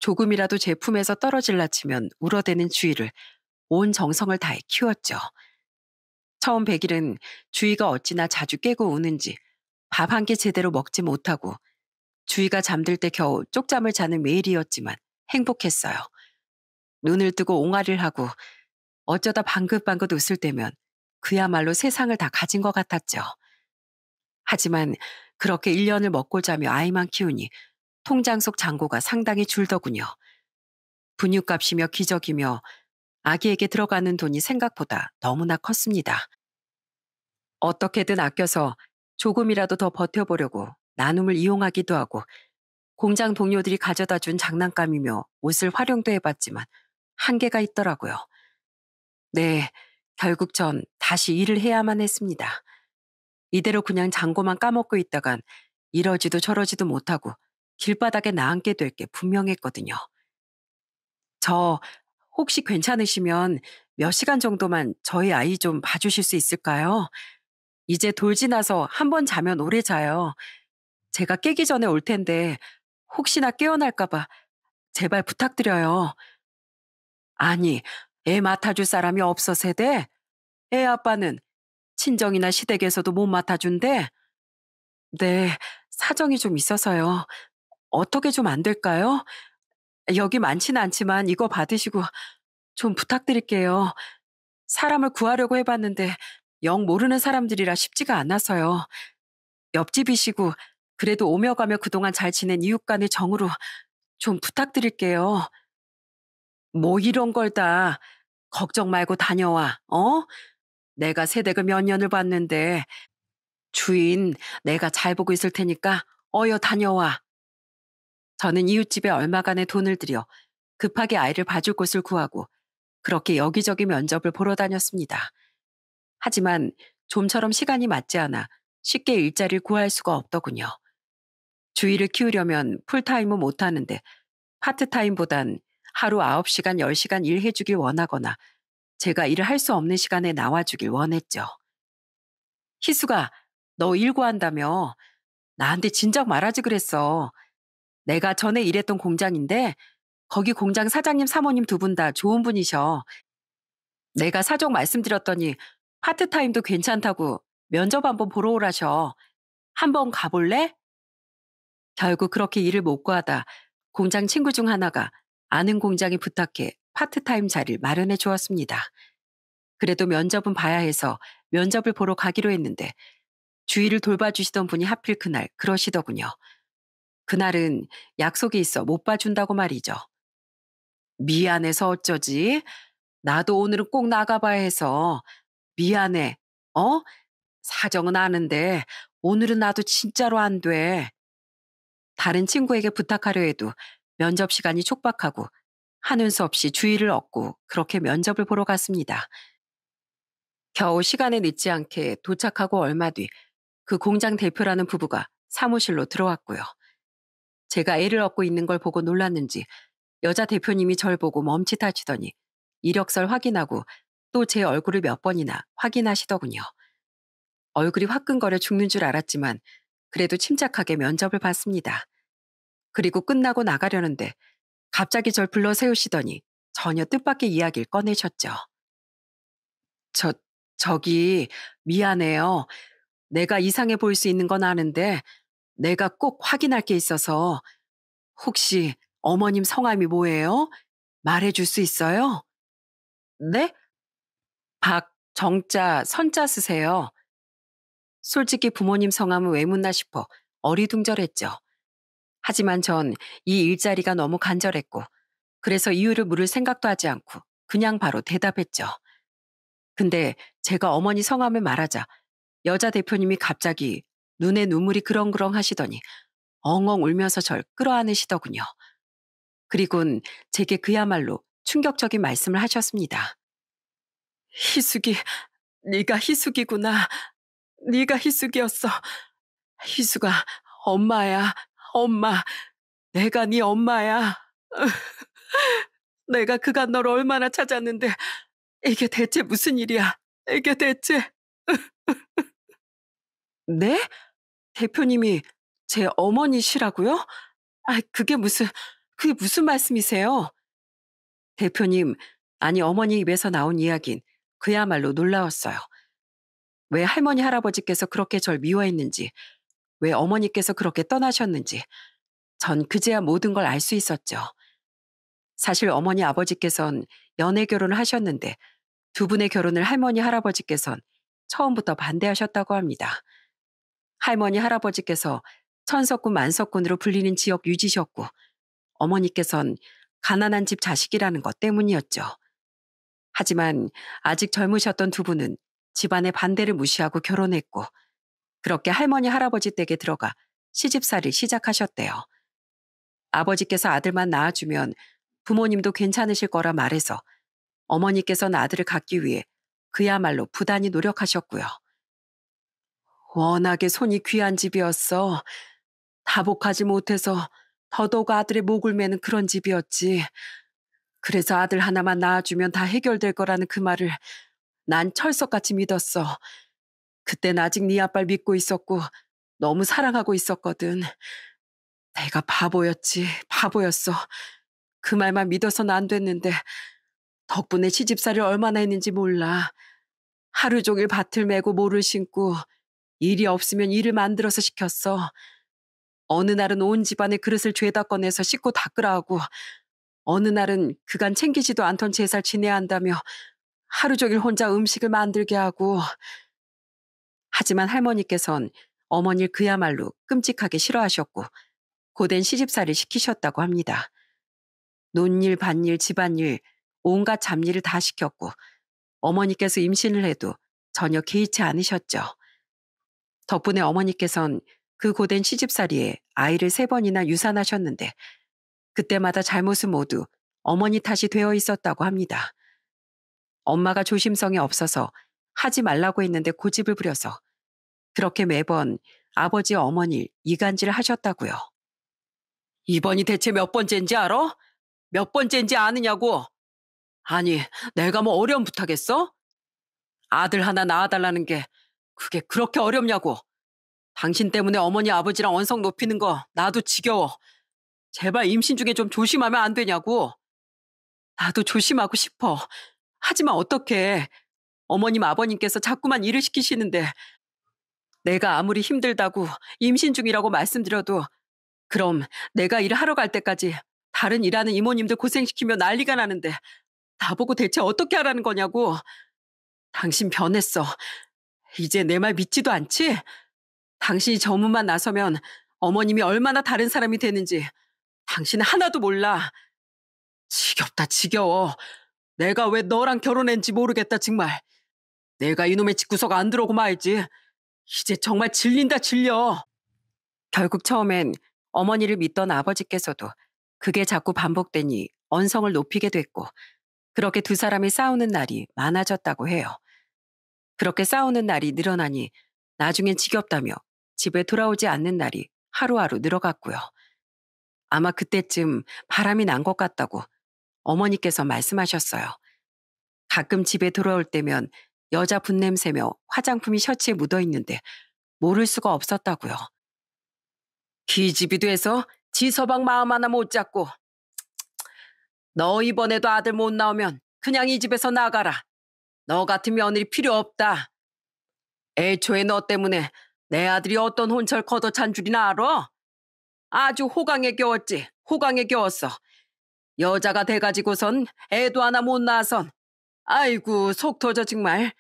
조금이라도 제품에서 떨어질라 치면 울어대는 주희를 온 정성을 다해 키웠죠. 처음 100일은 주희가 어찌나 자주 깨고 우는지 밥 한 끼 제대로 먹지 못하고 주희가 잠들 때 겨우 쪽잠을 자는 매일이었지만 행복했어요. 눈을 뜨고 옹알이를 하고 어쩌다 방긋방긋 웃을 때면 그야말로 세상을 다 가진 것 같았죠. 하지만 그렇게 1년을 먹고 자며 아이만 키우니 통장 속 잔고가 상당히 줄더군요. 분유값이며 기저귀며 아기에게 들어가는 돈이 생각보다 너무나 컸습니다. 어떻게든 아껴서 조금이라도 더 버텨보려고 나눔을 이용하기도 하고 공장 동료들이 가져다 준 장난감이며 옷을 활용도 해봤지만 한계가 있더라고요. 네, 결국 전 다시 일을 해야만 했습니다. 이대로 그냥 잔고만 까먹고 있다간 이러지도 저러지도 못하고 길바닥에 나앉게 될 게 분명했거든요. 저 혹시 괜찮으시면 몇 시간 정도만 저희 아이 좀 봐주실 수 있을까요? 이제 돌 지나서 한 번 자면 오래 자요. 제가 깨기 전에 올 텐데 혹시나 깨어날까 봐 제발 부탁드려요. 아니, 애 맡아줄 사람이 없어 세대? 애 아빠는 친정이나 시댁에서도 못 맡아준대? 네, 사정이 좀 있어서요. 어떻게 좀 안 될까요? 여기 많지는 않지만 이거 받으시고 좀 부탁드릴게요. 사람을 구하려고 해봤는데 영 모르는 사람들이라 쉽지가 않아서요. 옆집이시고 그래도 오며 가며 그동안 잘 지낸 이웃 간의 정으로 좀 부탁드릴게요. 뭐 이런 걸 다 걱정 말고 다녀와, 어? 내가 세댁을 몇 년을 봤는데 주인 내가 잘 보고 있을 테니까 어여 다녀와. 저는 이웃집에 얼마간의 돈을 들여 급하게 아이를 봐줄 곳을 구하고 그렇게 여기저기 면접을 보러 다녔습니다. 하지만 좀처럼 시간이 맞지 않아 쉽게 일자리를 구할 수가 없더군요. 주희를 키우려면 풀타임은 못하는데 파트타임보단 하루 9시간, 10시간 일해주길 원하거나 제가 일을 할 수 없는 시간에 나와주길 원했죠. 희수가 너 일 구한다며 나한테 진작 말하지 그랬어. 내가 전에 일했던 공장인데 거기 공장 사장님 사모님 두 분 다 좋은 분이셔. 내가 사정 말씀드렸더니 파트타임도 괜찮다고 면접 한번 보러 오라셔. 한번 가볼래? 결국 그렇게 일을 못 구하다 공장 친구 중 하나가 아는 공장에 부탁해 파트타임 자리를 마련해 주었습니다. 그래도 면접은 봐야 해서 면접을 보러 가기로 했는데 주위를 돌봐주시던 분이 하필 그날 그러시더군요. 그날은 약속이 있어 못 봐준다고 말이죠. 미안해서 어쩌지? 나도 오늘은 꼭 나가봐야 해서 미안해. 어? 사정은 아는데 오늘은 나도 진짜로 안 돼. 다른 친구에게 부탁하려 해도 면접 시간이 촉박하고 하는 수 없이 주의를 얻고 그렇게 면접을 보러 갔습니다. 겨우 시간에 늦지 않게 도착하고 얼마 뒤 그 공장 대표라는 부부가 사무실로 들어왔고요. 제가 애를 얻고 있는 걸 보고 놀랐는지 여자 대표님이 절 보고 멈칫하시더니 이력서를 확인하고 또 제 얼굴을 몇 번이나 확인하시더군요. 얼굴이 화끈거려 죽는 줄 알았지만 그래도 침착하게 면접을 봤습니다. 그리고 끝나고 나가려는데 갑자기 절 불러 세우시더니 전혀 뜻밖의 이야기를 꺼내셨죠. 저, 저기 미안해요. 내가 이상해 보일 수 있는 건 아는데 내가 꼭 확인할 게 있어서 혹시 어머님 성함이 뭐예요? 말해줄 수 있어요? 네? 박, 정자, 선자 쓰세요. 솔직히 부모님 성함은 왜 묻나 싶어 어리둥절했죠. 하지만 전 이 일자리가 너무 간절했고 그래서 이유를 물을 생각도 하지 않고 그냥 바로 대답했죠. 근데 제가 어머니 성함을 말하자 여자 대표님이 갑자기 눈에 눈물이 그렁그렁 하시더니 엉엉 울면서 절 끌어안으시더군요. 그리곤 제게 그야말로 충격적인 말씀을 하셨습니다. 희숙이, 네가 희숙이구나. 네가 희숙이었어. 희숙아, 엄마야, 엄마. 내가 네 엄마야. 내가 그간 널 얼마나 찾았는데 이게 대체 무슨 일이야? 이게 대체. 네? 대표님이 제 어머니시라고요? 그게 무슨 말씀이세요? 대표님, 아니 어머니 입에서 나온 이야긴 그야말로 놀라웠어요. 왜 할머니 할아버지께서 그렇게 절 미워했는지, 왜 어머니께서 그렇게 떠나셨는지, 전 그제야 모든 걸 알 수 있었죠. 사실 어머니 아버지께선 연애 결혼을 하셨는데 두 분의 결혼을 할머니 할아버지께선 처음부터 반대하셨다고 합니다. 할머니 할아버지께서 천석군 만석군으로 불리는 지역 유지셨고 어머니께선 가난한 집 자식이라는 것 때문이었죠. 하지만 아직 젊으셨던 두 분은 집안의 반대를 무시하고 결혼했고 그렇게 할머니 할아버지 댁에 들어가 시집살이를 시작하셨대요. 아버지께서 아들만 낳아주면 부모님도 괜찮으실 거라 말해서 어머니께서는 아들을 갖기 위해 그야말로 부단히 노력하셨고요. 워낙에 손이 귀한 집이었어. 다복하지 못해서 더더욱 아들의 목을 매는 그런 집이었지. 그래서 아들 하나만 낳아주면 다 해결될 거라는 그 말을 난 철석같이 믿었어. 그땐 아직 네 아빠를 믿고 있었고 너무 사랑하고 있었거든. 내가 바보였지, 바보였어. 그 말만 믿어서는 안 됐는데 덕분에 시집살이를 얼마나 했는지 몰라. 하루 종일 밭을 메고 모를 심고 일이 없으면 일을 만들어서 시켰어. 어느 날은 온 집안의 그릇을 죄다 꺼내서 씻고 닦으라 하고 어느 날은 그간 챙기지도 않던 제사를 지내야 한다며 하루 종일 혼자 음식을 만들게 하고 하지만 할머니께선 어머니를 그야말로 끔찍하게 싫어하셨고 고된 시집살이를 시키셨다고 합니다. 논일, 밭일, 집안일, 온갖 잡일을 다 시켰고 어머니께서 임신을 해도 전혀 개의치 않으셨죠. 덕분에 어머니께선 그 고된 시집살이에 아이를 3번이나 유산하셨는데 그때마다 잘못은 모두 어머니 탓이 되어 있었다고 합니다. 엄마가 조심성이 없어서 하지 말라고 했는데 고집을 부려서 그렇게 매번 아버지 어머니를 이간질을 하셨다고요. 이번이 대체 몇 번째인지 알아? 몇 번째인지 아느냐고. 아니, 내가 뭐 어려움 부탁했어? 아들 하나 낳아달라는 게 그게 그렇게 어렵냐고. 당신 때문에 어머니 아버지랑 언성 높이는 거 나도 지겨워. 제발 임신 중에 좀 조심하면 안 되냐고. 나도 조심하고 싶어. 하지만 어떡해. 어머님 아버님께서 자꾸만 일을 시키시는데 내가 아무리 힘들다고 임신 중이라고 말씀드려도 그럼 내가 일하러 갈 때까지 다른 일하는 이모님들 고생시키며 난리가 나는데 나보고 대체 어떻게 하라는 거냐고. 당신 변했어. 이제 내 말 믿지도 않지? 당신이 저문만 나서면 어머님이 얼마나 다른 사람이 되는지 당신은 하나도 몰라. 지겹다 지겨워. 내가 왜 너랑 결혼했는지 모르겠다 정말. 내가 이놈의 집구석 안 들어오고 말지. 이제 정말 질린다 질려. 결국 처음엔 어머니를 믿던 아버지께서도 그게 자꾸 반복되니 언성을 높이게 됐고 그렇게 두 사람이 싸우는 날이 많아졌다고 해요. 그렇게 싸우는 날이 늘어나니 나중엔 지겹다며 집에 돌아오지 않는 날이 하루하루 늘어갔고요. 아마 그때쯤 바람이 난 것 같다고 어머니께서 말씀하셨어요. 가끔 집에 돌아올 때면 여자 분냄새며 화장품이 셔츠에 묻어있는데 모를 수가 없었다고요. 기집이 돼서 지 서방 마음 하나 못 잡고 너 이번에도 아들 못 나오면 그냥 이 집에서 나가라. 너 같은 며느리 필요 없다. 애초에 너 때문에 내 아들이 어떤 혼철 걷어찬 줄이나 알아? 아주 호강에 겨웠지. 호강에 겨웠어. 여자가 돼가지고선 애도 하나 못 낳아선 아이고 속 터져 정말.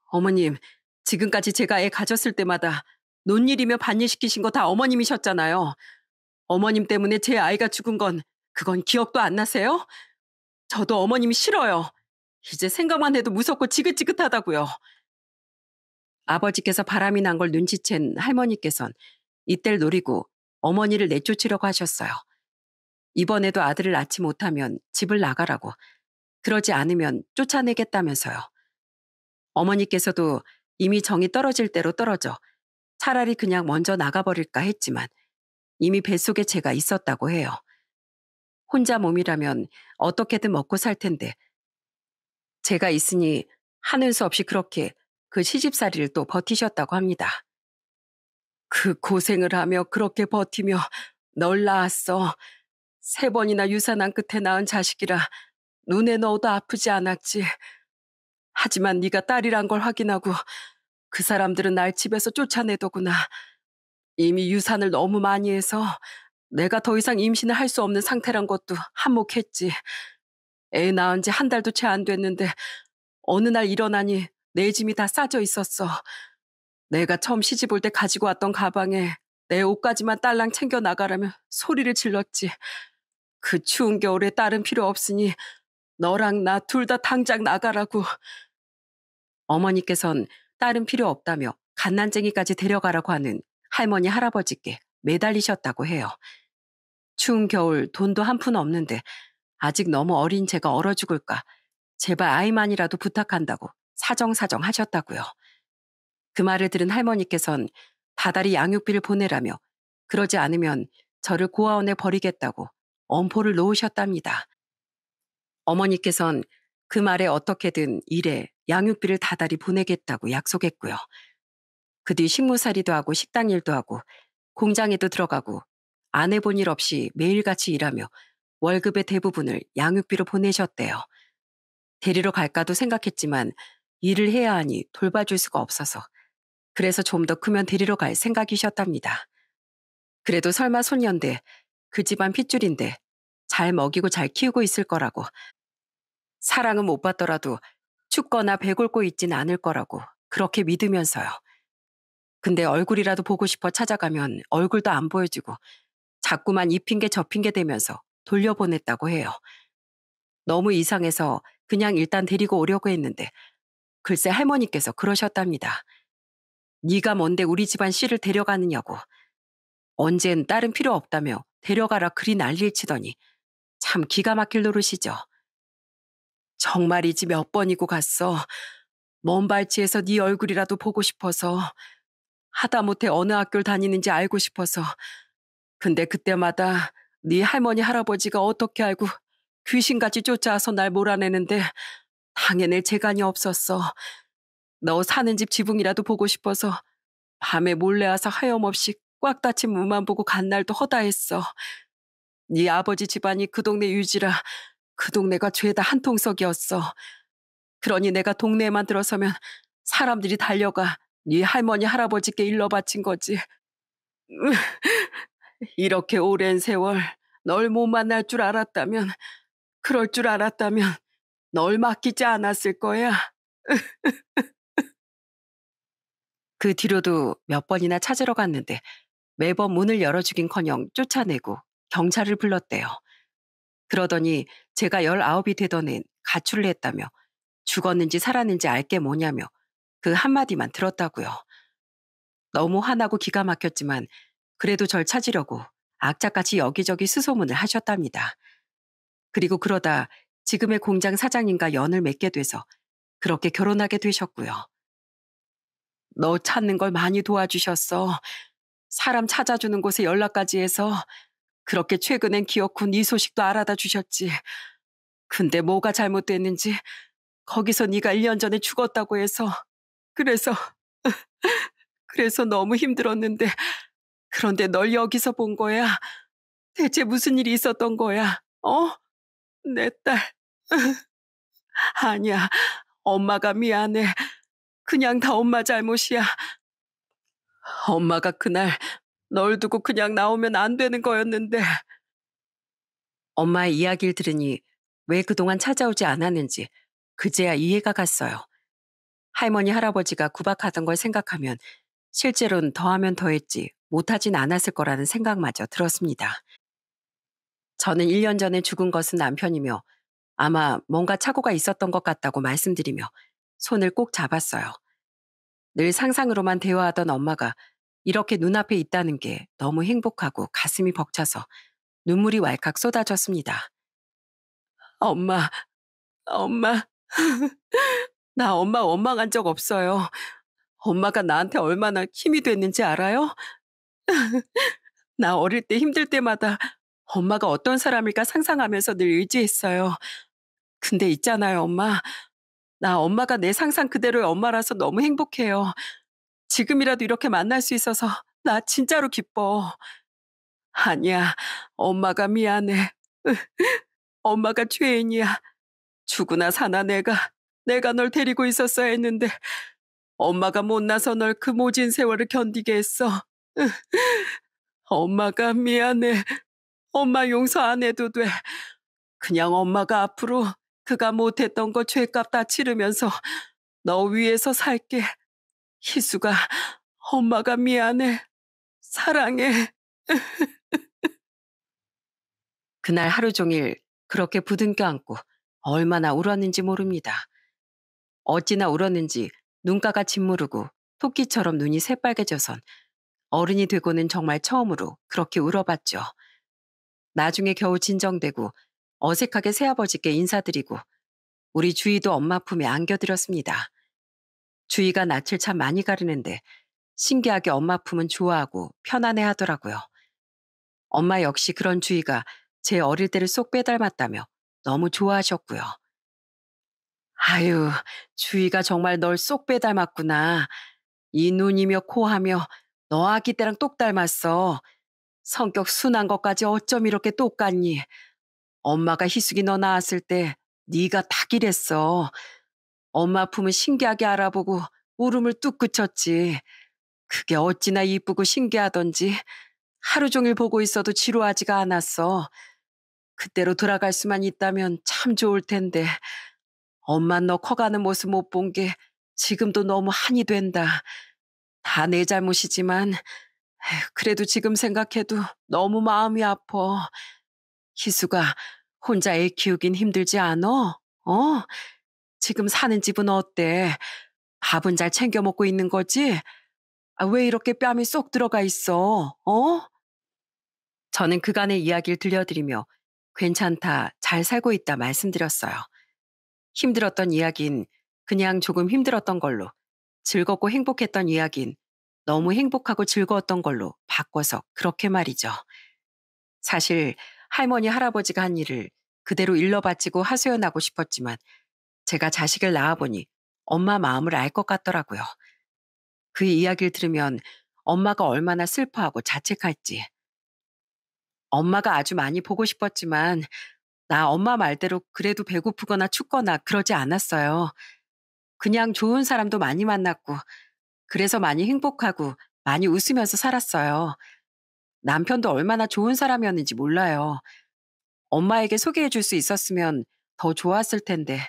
어머님, 지금까지 제가 애 가졌을 때마다 논일이며 밭일 시키신 거 다 어머님이셨잖아요. 어머님 때문에 제 아이가 죽은 건 그건 기억도 안 나세요? 저도 어머님이 싫어요. 이제 생각만 해도 무섭고 지긋지긋하다고요. 아버지께서 바람이 난 걸 눈치챈 할머니께선 이때를 노리고 어머니를 내쫓으려고 하셨어요. 이번에도 아들을 낳지 못하면 집을 나가라고, 그러지 않으면 쫓아내겠다면서요. 어머니께서도 이미 정이 떨어질 대로 떨어져 차라리 그냥 먼저 나가버릴까 했지만 이미 뱃속에 제가 있었다고 해요. 혼자 몸이라면 어떻게든 먹고 살 텐데 제가 있으니 하는 수 없이 그렇게 그 시집살이를 또 버티셨다고 합니다. 그 고생을 하며 그렇게 버티며 널 낳았어. 3번이나 유산한 끝에 낳은 자식이라 눈에 넣어도 아프지 않았지. 하지만 네가 딸이란 걸 확인하고 그 사람들은 날 집에서 쫓아내더구나. 이미 유산을 너무 많이 해서 내가 더 이상 임신을 할 수 없는 상태란 것도 한몫했지. 애 낳은 지 한 달도 채 안 됐는데 어느 날 일어나니 내 짐이 다 싸져 있었어. 내가 처음 시집 올 때 가지고 왔던 가방에 내 옷까지만 딸랑 챙겨 나가라며 소리를 질렀지. 그 추운 겨울에 딸은 필요 없으니 너랑 나 둘 다 당장 나가라고. 어머니께선 딸은 필요 없다며 갓난쟁이까지 데려가라고 하는 할머니 할아버지께 매달리셨다고 해요. 추운 겨울 돈도 한 푼 없는데 아직 너무 어린 제가 얼어 죽을까 제발 아이만이라도 부탁한다고 사정사정 하셨다고요. 그 말을 들은 할머니께선 다달이 양육비를 보내라며 그러지 않으면 저를 고아원에 버리겠다고 엄포를 놓으셨답니다. 어머니께선 그 말에 어떻게든 일에 양육비를 다달이 보내겠다고 약속했고요. 그 뒤 식무살이도 하고 식당 일도 하고 공장에도 들어가고 안 해본 일 없이 매일같이 일하며 월급의 대부분을 양육비로 보내셨대요. 데리러 갈까도 생각했지만 일을 해야 하니 돌봐줄 수가 없어서 그래서 좀 더 크면 데리러 갈 생각이셨답니다. 그래도 설마 손녀인데 그 집안 핏줄인데 잘 먹이고 잘 키우고 있을 거라고 사랑은 못 받더라도 춥거나 배골고 있진 않을 거라고 그렇게 믿으면서요. 근데 얼굴이라도 보고 싶어 찾아가면 얼굴도 안 보여주고 자꾸만 이 핑계 저 핑계 대면서 돌려보냈다고 해요. 너무 이상해서 그냥 일단 데리고 오려고 했는데 글쎄 할머니께서 그러셨답니다. 네가 뭔데 우리 집안 씨를 데려가느냐고. 언젠 딸은 필요 없다며 데려가라 그리 난리를 치더니 참 기가 막힐 노릇이죠. 정말이지 몇 번이고 갔어. 먼 발치에서 네 얼굴이라도 보고 싶어서 하다못해 어느 학교를 다니는지 알고 싶어서 근데 그때마다 네 할머니 할아버지가 어떻게 알고 귀신같이 쫓아와서 날 몰아내는데 당해낼 재간이 없었어. 너 사는 집 지붕이라도 보고 싶어서 밤에 몰래 와서 하염없이 꽉 닫힌 문만 보고 간 날도 허다했어. 네 아버지 집안이 그 동네 유지라 그 동네가 죄다 한통속이었어. 그러니 내가 동네에만 들어서면 사람들이 달려가 네 할머니 할아버지께 일러 바친 거지. 이렇게 오랜 세월 널 못 만날 줄 알았다면 그럴 줄 알았다면 널 맡기지 않았을 거야. 그 뒤로도 몇 번이나 찾으러 갔는데 매번 문을 열어주긴커녕 쫓아내고 경찰을 불렀대요. 그러더니 제가 19이 되던 애 가출을 했다며 죽었는지 살았는지 알 게 뭐냐며 그 한마디만 들었다고요. 너무 화나고 기가 막혔지만 그래도 절 찾으려고 악착같이 여기저기 수소문을 하셨답니다. 그리고 그러다 지금의 공장 사장님과 연을 맺게 돼서 그렇게 결혼하게 되셨고요. 너 찾는 걸 많이 도와주셨어. 사람 찾아주는 곳에 연락까지 해서 그렇게 최근엔 기어코 네 소식도 알아다 주셨지. 근데 뭐가 잘못됐는지 거기서 네가 1년 전에 죽었다고 해서 그래서 그래서 너무 힘들었는데 그런데 널 여기서 본 거야. 대체 무슨 일이 있었던 거야? 어? 내 딸. 아니야. 엄마가 미안해. 그냥 다 엄마 잘못이야. 엄마가 그날 널 두고 그냥 나오면 안 되는 거였는데. 엄마의 이야기를 들으니 왜 그동안 찾아오지 않았는지 그제야 이해가 갔어요. 할머니 할아버지가 구박하던 걸 생각하면 실제로는 더하면 더했지 못하진 않았을 거라는 생각마저 들었습니다. 저는 1년 전에 죽은 것은 남편이며 아마 뭔가 착오가 있었던 것 같다고 말씀드리며 손을 꼭 잡았어요. 늘 상상으로만 대화하던 엄마가 이렇게 눈앞에 있다는 게 너무 행복하고 가슴이 벅차서 눈물이 왈칵 쏟아졌습니다. 엄마, 엄마, 나 엄마 원망한 적 없어요. 엄마가 나한테 얼마나 힘이 됐는지 알아요? 나 어릴 때 힘들 때마다 엄마가 어떤 사람일까 상상하면서 늘 의지했어요. 근데 있잖아요, 엄마. 나 엄마가 내 상상 그대로의 엄마라서 너무 행복해요. 지금이라도 이렇게 만날 수 있어서 나 진짜로 기뻐. 아니야, 엄마가 미안해. 엄마가 죄인이야. 죽으나 사나 내가 널 데리고 있었어야 했는데 엄마가 못나서 널 그 모진 세월을 견디게 했어. 엄마가 미안해. 엄마 용서 안 해도 돼. 그냥 엄마가 앞으로 그가 못했던 거 죄값 다 치르면서 너 위해서 살게. 희수가 엄마가 미안해. 사랑해. 그날 하루 종일 그렇게 부둥켜 안고 얼마나 울었는지 모릅니다. 어찌나 울었는지 눈가가 짓무르고 토끼처럼 눈이 새빨개져선 어른이 되고는 정말 처음으로 그렇게 울어봤죠. 나중에 겨우 진정되고 어색하게 새아버지께 인사드리고 우리 주희도 엄마 품에 안겨드렸습니다. 주희가 낯을 참 많이 가리는데 신기하게 엄마 품은 좋아하고 편안해 하더라고요. 엄마 역시 그런 주희가 제 어릴 때를 쏙 빼닮았다며 너무 좋아하셨고요. 아유, 주희가 정말 널 쏙 빼닮았구나. 이 눈이며 코하며 너 아기 때랑 똑 닮았어. 성격 순한 것까지 어쩜 이렇게 똑같니? 엄마가 희숙이 너 낳았을 때 네가 딱 이랬어. 엄마 품은 신기하게 알아보고 울음을 뚝 그쳤지. 그게 어찌나 이쁘고 신기하던지 하루 종일 보고 있어도 지루하지가 않았어. 그때로 돌아갈 수만 있다면 참 좋을 텐데 엄마 너 커가는 모습 못 본 게 지금도 너무 한이 된다. 다 내 잘못이지만 에휴, 그래도 지금 생각해도 너무 마음이 아파. 희수가 혼자 애 키우긴 힘들지 않어? 어? 지금 사는 집은 어때? 밥은 잘 챙겨 먹고 있는 거지? 아, 왜 이렇게 뺨이 쏙 들어가 있어? 어? 저는 그간의 이야기를 들려드리며 괜찮다, 잘 살고 있다 말씀드렸어요. 힘들었던 이야긴 그냥 조금 힘들었던 걸로, 즐겁고 행복했던 이야긴 너무 행복하고 즐거웠던 걸로 바꿔서 그렇게 말이죠. 사실 할머니, 할아버지가 한 일을 그대로 일러바치고 하소연하고 싶었지만 제가 자식을 낳아보니 엄마 마음을 알 것 같더라고요. 그 이야기를 들으면 엄마가 얼마나 슬퍼하고 자책할지. 엄마가 아주 많이 보고 싶었지만 나 엄마 말대로 그래도 배고프거나 춥거나 그러지 않았어요. 그냥 좋은 사람도 많이 만났고 그래서 많이 행복하고 많이 웃으면서 살았어요. 남편도 얼마나 좋은 사람이었는지 몰라요. 엄마에게 소개해 줄 수 있었으면 더 좋았을 텐데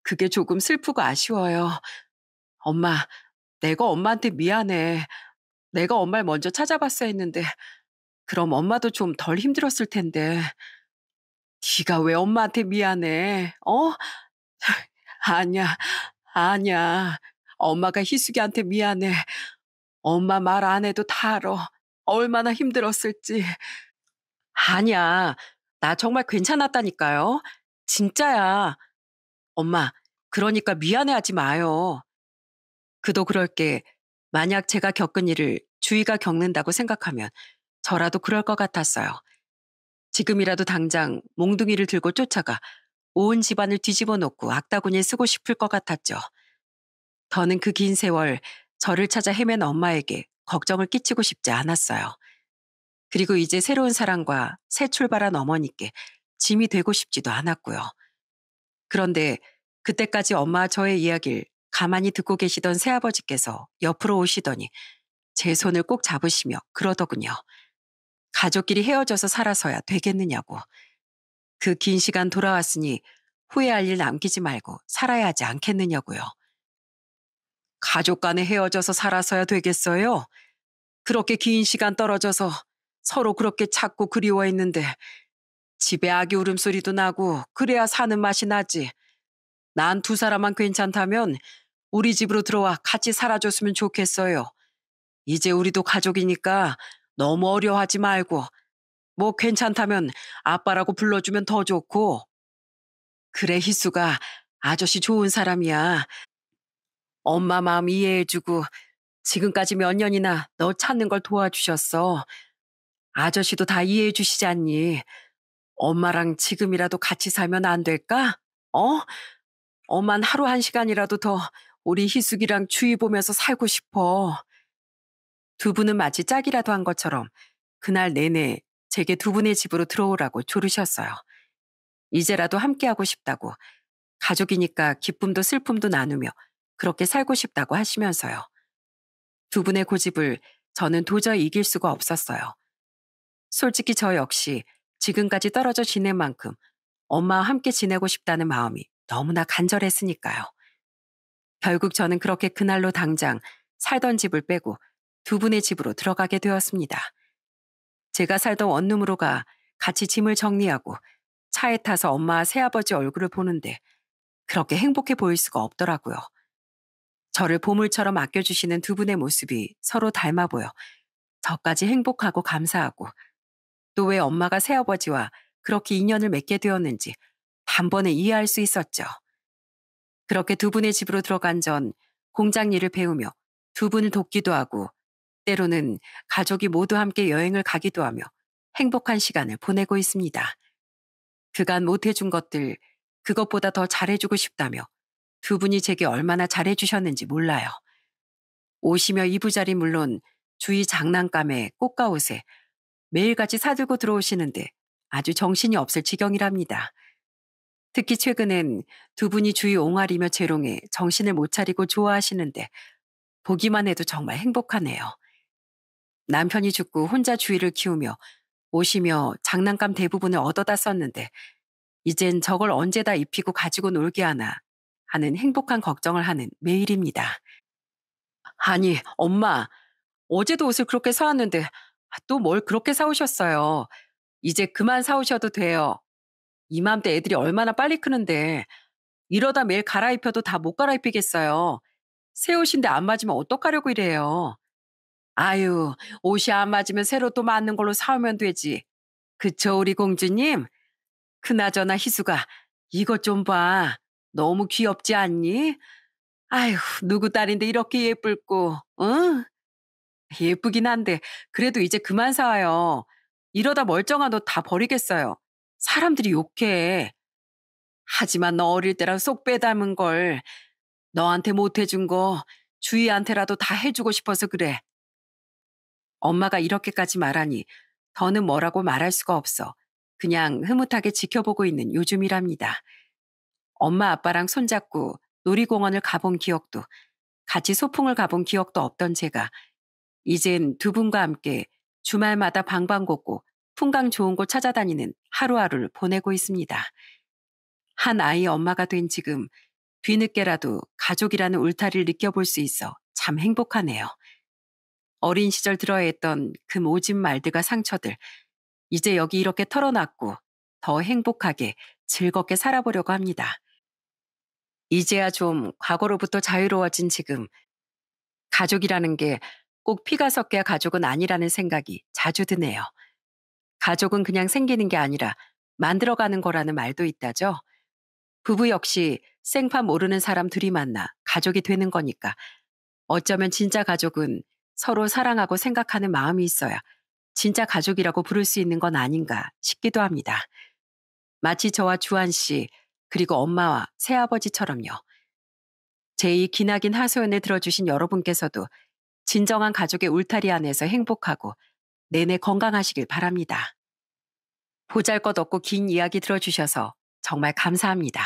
그게 조금 슬프고 아쉬워요. 엄마, 내가 엄마한테 미안해. 내가 엄마를 먼저 찾아봤어야 했는데 그럼 엄마도 좀 덜 힘들었을 텐데. 네가 왜 엄마한테 미안해? 어? 아니야, 아니야. 엄마가 희숙이한테 미안해. 엄마 말 안 해도 다 알아. 얼마나 힘들었을지. 아니야. 나 정말 괜찮았다니까요. 진짜야. 엄마, 그러니까 미안해하지 마요. 그도 그럴 게 만약 제가 겪은 일을 주위가 겪는다고 생각하면 저라도 그럴 것 같았어요. 지금이라도 당장 몽둥이를 들고 쫓아가 온 집안을 뒤집어 놓고 악다구니를 쓰고 싶을 것 같았죠. 더는 그 긴 세월 저를 찾아 헤맨 엄마에게 걱정을 끼치고 싶지 않았어요. 그리고 이제 새로운 사랑과 새 출발한 어머니께 짐이 되고 싶지도 않았고요. 그런데 그때까지 엄마와 저의 이야기를 가만히 듣고 계시던 새아버지께서 옆으로 오시더니 제 손을 꼭 잡으시며 그러더군요. 가족끼리 헤어져서 살아서야 되겠느냐고. 그 긴 시간 돌아왔으니 후회할 일 남기지 말고 살아야 하지 않겠느냐고요. 가족 간에 헤어져서 살아서야 되겠어요? 그렇게 긴 시간 떨어져서 서로 그렇게 찾고 그리워했는데 집에 아기 울음소리도 나고 그래야 사는 맛이 나지. 난 두 사람만 괜찮다면 우리 집으로 들어와 같이 살아줬으면 좋겠어요. 이제 우리도 가족이니까 너무 어려워하지 말고 뭐 괜찮다면 아빠라고 불러주면 더 좋고. 그래 희수가 아저씨 좋은 사람이야. 엄마 마음 이해해주고 지금까지 몇 년이나 너 찾는 걸 도와주셨어. 아저씨도 다 이해해주시지 않니? 엄마랑 지금이라도 같이 살면 안 될까? 어? 엄만 하루 한 시간이라도 더 우리 희숙이랑 주위 보면서 살고 싶어. 두 분은 마치 짝이라도 한 것처럼 그날 내내 제게 두 분의 집으로 들어오라고 조르셨어요. 이제라도 함께하고 싶다고, 가족이니까 기쁨도 슬픔도 나누며 그렇게 살고 싶다고 하시면서요. 두 분의 고집을 저는 도저히 이길 수가 없었어요. 솔직히 저 역시 지금까지 떨어져 지낸 만큼 엄마와 함께 지내고 싶다는 마음이 너무나 간절했으니까요. 결국 저는 그렇게 그날로 당장 살던 집을 빼고 두 분의 집으로 들어가게 되었습니다. 제가 살던 원룸으로 가 같이 짐을 정리하고 차에 타서 엄마와 새아버지 얼굴을 보는데 그렇게 행복해 보일 수가 없더라고요. 저를 보물처럼 아껴주시는 두 분의 모습이 서로 닮아 보여 저까지 행복하고 감사하고, 또 왜 엄마가 새아버지와 그렇게 인연을 맺게 되었는지 단번에 이해할 수 있었죠. 그렇게 두 분의 집으로 들어간 전 공장 일을 배우며 두 분을 돕기도 하고, 때로는 가족이 모두 함께 여행을 가기도 하며 행복한 시간을 보내고 있습니다. 그간 못해준 것들, 그것보다 더 잘해주고 싶다며 두 분이 제게 얼마나 잘해주셨는지 몰라요. 옷이며 이부자리 물론 주위 장난감에 꽃가옷에 매일같이 사들고 들어오시는데 아주 정신이 없을 지경이랍니다. 특히 최근엔 두 분이 주위 옹알이며 재롱에 정신을 못 차리고 좋아하시는데 보기만 해도 정말 행복하네요. 남편이 죽고 혼자 주위를 키우며 옷이며 장난감 대부분을 얻어다 썼는데 이젠 저걸 언제 다 입히고 가지고 놀게 하나 하는 행복한 걱정을 하는 매일입니다. 아니, 엄마, 어제도 옷을 그렇게 사왔는데 또 뭘 그렇게 사오셨어요? 이제 그만 사오셔도 돼요. 이맘때 애들이 얼마나 빨리 크는데 이러다 매일 갈아입혀도 다 못 갈아입히겠어요. 새 옷인데 안 맞으면 어떡하려고 이래요. 아유, 옷이 안 맞으면 새로 또 맞는 걸로 사오면 되지. 그쵸, 우리 공주님? 그나저나 희수가 이것 좀 봐. 너무 귀엽지 않니? 아휴, 누구 딸인데 이렇게 예쁠꼬, 응? 예쁘긴 한데 그래도 이제 그만 사와요. 이러다 멀쩡한 옷 다 버리겠어요. 사람들이 욕해. 하지만 너 어릴 때랑 쏙 빼닮은 걸. 너한테 못 해준 거 주희한테라도 다 해주고 싶어서 그래. 엄마가 이렇게까지 말하니 더는 뭐라고 말할 수가 없어 그냥 흐뭇하게 지켜보고 있는 요즘이랍니다. 엄마 아빠랑 손잡고 놀이공원을 가본 기억도, 같이 소풍을 가본 기억도 없던 제가 이젠 두 분과 함께 주말마다 방방곡곡 풍광 좋은 곳 찾아다니는 하루하루를 보내고 있습니다. 한 아이의 엄마가 된 지금 뒤늦게라도 가족이라는 울타리를 느껴볼 수 있어 참 행복하네요. 어린 시절 들어야 했던 그 모진 말들과 상처들, 이제 여기 이렇게 털어놨고 더 행복하게 즐겁게 살아보려고 합니다. 이제야 좀 과거로부터 자유로워진 지금, 가족이라는 게 꼭 피가 섞여야 가족은 아니라는 생각이 자주 드네요. 가족은 그냥 생기는 게 아니라 만들어가는 거라는 말도 있다죠. 부부 역시 생판 모르는 사람 둘이 만나 가족이 되는 거니까 어쩌면 진짜 가족은 서로 사랑하고 생각하는 마음이 있어야 진짜 가족이라고 부를 수 있는 건 아닌가 싶기도 합니다. 마치 저와 주한 씨, 그리고 엄마와 새아버지처럼요. 제 이 기나긴 하소연을 들어주신 여러분께서도 진정한 가족의 울타리 안에서 행복하고 내내 건강하시길 바랍니다. 보잘것없고 긴 이야기 들어주셔서 정말 감사합니다.